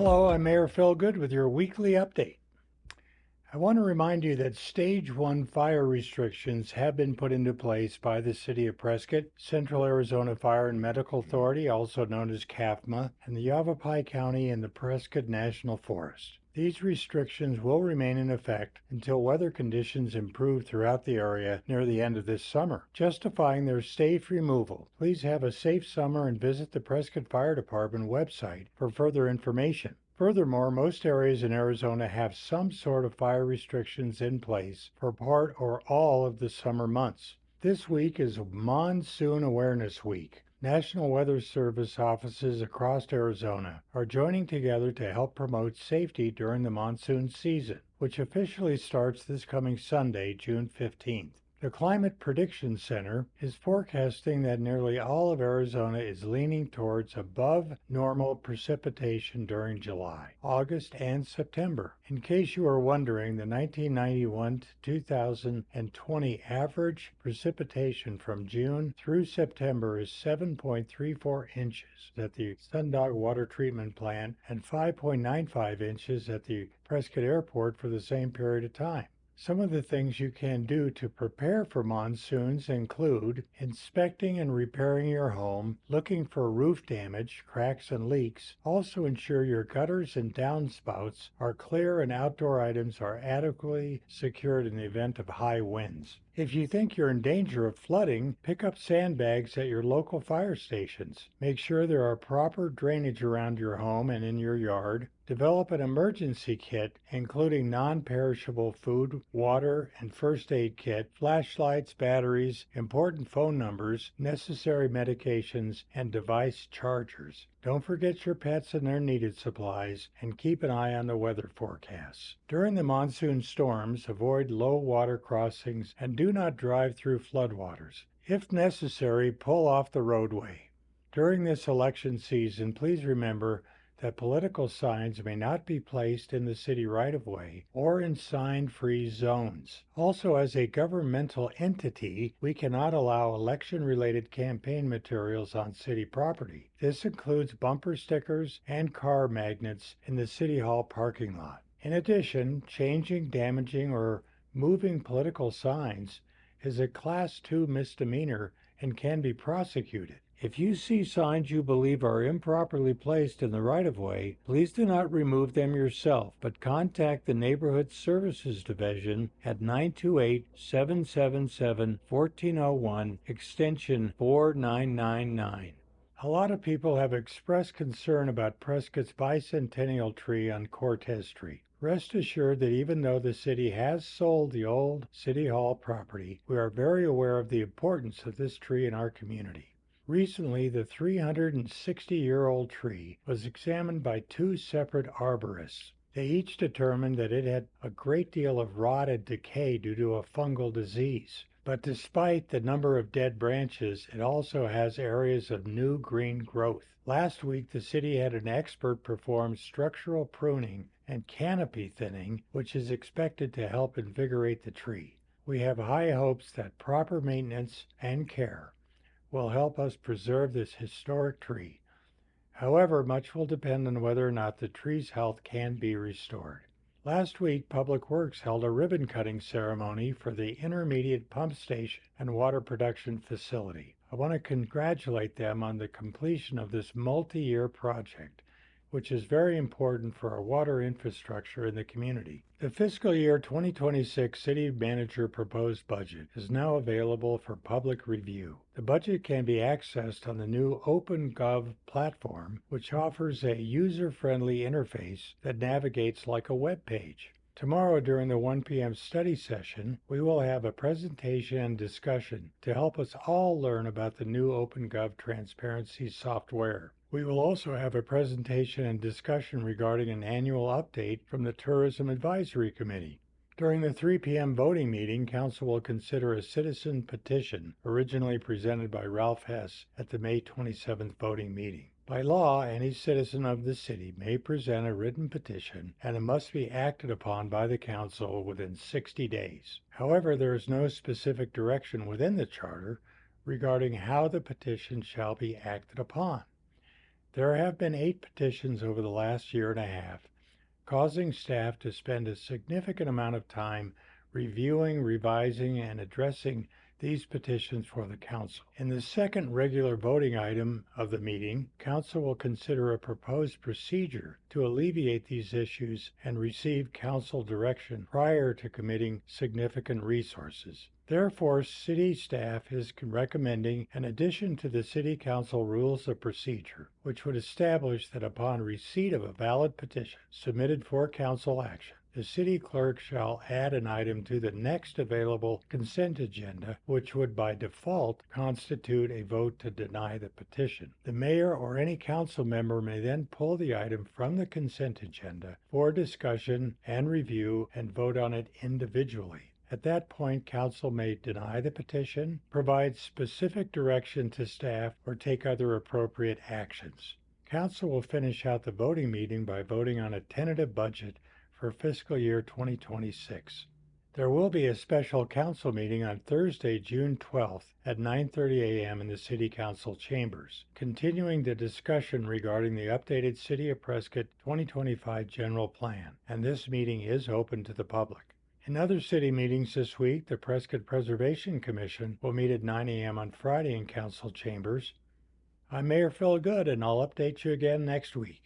Hello, I'm Mayor Phil Good with your weekly update. I want to remind you that Stage 1 fire restrictions have been put into place by the City of Prescott, Central Arizona Fire and Medical Authority, also known as CAFMA, and the Yavapai County and the Prescott National Forest. These restrictions will remain in effect until weather conditions improve throughout the area near the end of this summer, justifying their safe removal. Please have a safe summer and visit the Prescott Fire Department website for further information. Furthermore, most areas in Arizona have some sort of fire restrictions in place for part or all of the summer months. This week is Monsoon Awareness Week. National Weather Service offices across Arizona are joining together to help promote safety during the monsoon season, which officially starts this coming Sunday, June 15th. The Climate Prediction Center is forecasting that nearly all of Arizona is leaning towards above normal precipitation during July, August, and September. In case you are wondering, the 1991 to 2020 average precipitation from June through September is 7.34 inches at the Sundog Water Treatment Plant and 5.95 inches at the Prescott Airport for the same period of time. Some of the things you can do to prepare for monsoons include inspecting and repairing your home, looking for roof damage, cracks, and leaks. Also ensure your gutters and downspouts are clear and outdoor items are adequately secured in the event of high winds. If you think you're in danger of flooding, pick up sandbags at your local fire stations. Make sure there are proper drainage around your home and in your yard. Develop an emergency kit, including non-perishable food, water, and first aid kit, flashlights, batteries, important phone numbers, necessary medications, and device chargers. Don't forget your pets and their needed supplies, and keep an eye on the weather forecasts. During the monsoon storms, avoid low water crossings and do not drive through floodwaters. If necessary, pull off the roadway. During this election season, please remember that political signs may not be placed in the city right-of-way or in sign-free zones. Also, as a governmental entity, we cannot allow election-related campaign materials on city property. This includes bumper stickers and car magnets in the City Hall parking lot. In addition, changing, damaging, or moving political signs is a Class 2 misdemeanor and can be prosecuted. If you see signs you believe are improperly placed in the right-of-way, please do not remove them yourself, but contact the Neighborhood Services Division at 928-777-1401, extension 4999. A lot of people have expressed concern about Prescott's Bicentennial tree on Cortez Street. Rest assured that even though the city has sold the old City Hall property, we are very aware of the importance of this tree in our community. Recently, the 360-year-old tree was examined by two separate arborists. They each determined that it had a great deal of rot and decay due to a fungal disease. But despite the number of dead branches, it also has areas of new green growth. Last week, the city had an expert perform structural pruning and canopy thinning, which is expected to help invigorate the tree. We have high hopes that proper maintenance and care will help us preserve this historic tree. However, much will depend on whether or not the tree's health can be restored. Last week, Public Works held a ribbon-cutting ceremony for the intermediate pump station and water production facility. I want to congratulate them on the completion of this multi-year project, which is very important for our water infrastructure in the community. The fiscal year 2026 City Manager proposed budget is now available for public review. The budget can be accessed on the new OpenGov platform, which offers a user-friendly interface that navigates like a web page. Tomorrow during the 1 p.m. study session, we will have a presentation and discussion to help us all learn about the new OpenGov transparency software. We will also have a presentation and discussion regarding an annual update from the Tourism Advisory Committee. During the 3 p.m. voting meeting, Council will consider a citizen petition originally presented by Ralph Hess at the May 27th voting meeting. By law, any citizen of the city may present a written petition, and it must be acted upon by the Council within 60 days. However, there is no specific direction within the Charter regarding how the petition shall be acted upon. There have been 8 petitions over the last year and a half, causing staff to spend a significant amount of time reviewing, revising, and addressing these petitions for the Council. In the second regular voting item of the meeting, Council will consider a proposed procedure to alleviate these issues and receive Council direction prior to committing significant resources. Therefore, City staff is recommending an addition to the City Council Rules of Procedure, which would establish that upon receipt of a valid petition submitted for Council action, the City Clerk shall add an item to the next available consent agenda, which would by default constitute a vote to deny the petition. The Mayor or any Council member may then pull the item from the consent agenda for discussion and review and vote on it individually. At that point, Council may deny the petition, provide specific direction to staff, or take other appropriate actions. Council will finish out the voting meeting by voting on a tentative budget for fiscal year 2026. There will be a special council meeting on Thursday, June 12th at 9:30 a.m. in the City Council chambers, continuing the discussion regarding the updated City of Prescott 2025 general plan, and this meeting is open to the public. In other city meetings this week, the Prescott Preservation Commission will meet at 9 a.m. on Friday in council chambers. I'm Mayor Phil Good, and I'll update you again next week.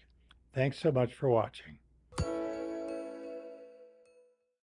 Thanks so much for watching.